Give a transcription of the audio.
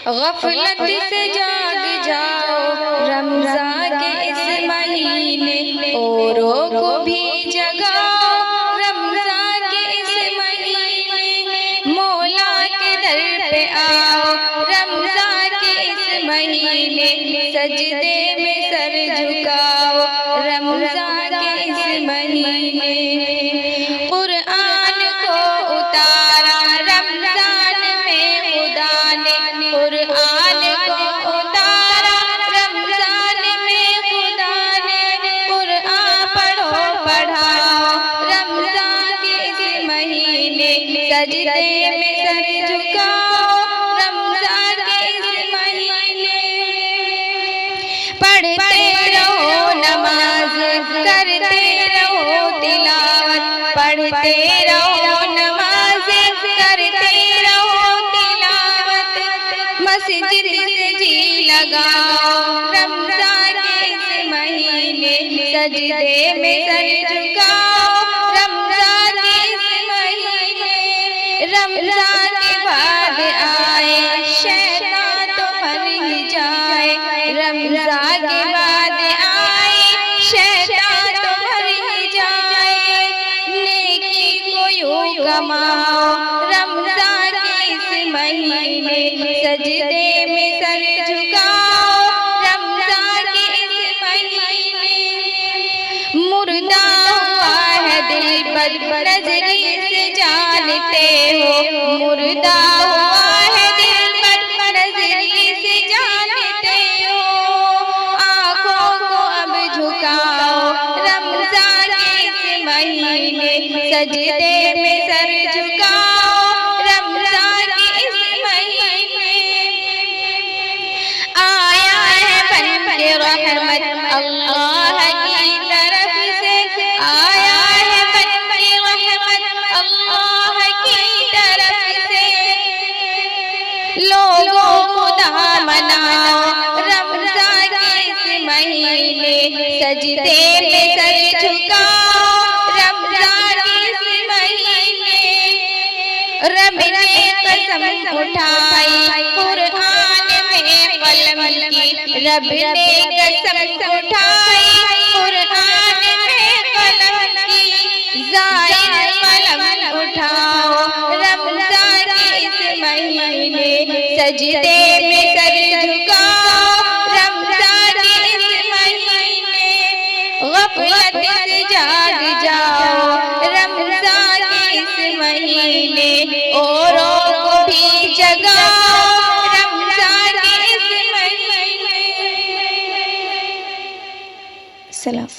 غفلت سے جاگ جاؤ رمضان کے اس مہینے، اوروں کو بھی جگاؤ رمضان کے اس مہینے، مولا کے در پہ آؤ رمضان کے اس مہینے، سجدے میں سر جھکاؤ رمضان کے اس مہینے، قرآن کو اتارا رمضان میں خدا نے، قرآن کو اتارا رمضان میں خدا نے، قرآن پڑھو پڑھاؤ رمضان کے اس مہینے، سجدے میں سر جھکاؤ رمضان کے اس مہینے، پڑھتے رہو نماز کرتے رہو تلاوت، پڑھتے رہو نماز کرتے رہو تلاوت، مسجد سے جی لگاؤ رمضان کے اس مہینے، سجدے میں سر جھکاؤ رمضان کے اس مہینے، رمضان کے بعد آئے شیطان تو مر ہی جائے، رمضان کے بعد آئے شیطان تو مر ہی جائے، نیکی کو یوں کماؤ رمضان کے اس مہینے، سجدے میں سر جھکاؤ رمضان کے اس مہینے، مردہ ہوا ہے دل بد نظری سے جانتے ہو، مردہ ہوا ہے دل بد نظری سے جانتے ہو، آنکھوں کو اب جھکاؤ رمضان کے اس مہینے، سجدے میں سر جھکاؤ رمضان کے اس مہینے، آیا ہے بن کے رحمت اللہ کی طرف سے، آیا ہے بن کے رحمت اللہ کی طرف سے، لوگوں خدا مناؤ رمضان کے اس مہینے، سجدے میں سر جھکاؤ رمضان کے اس مہینے، رب نے قسم اٹھائی قرآن میں قلم کی، رب نے قسم اٹھائی قرآن میں قلم کی، زائر قلم اٹھاؤ رمضان کے اس مہینے، سجدے میں سر جھکاؤ رمضان کے اس مہینے، غفلت سے جاگ جاؤ رمضان کے اس مہینے، اوروں کو بھی جگاؤ رمضان کے اس مہینے۔ سلام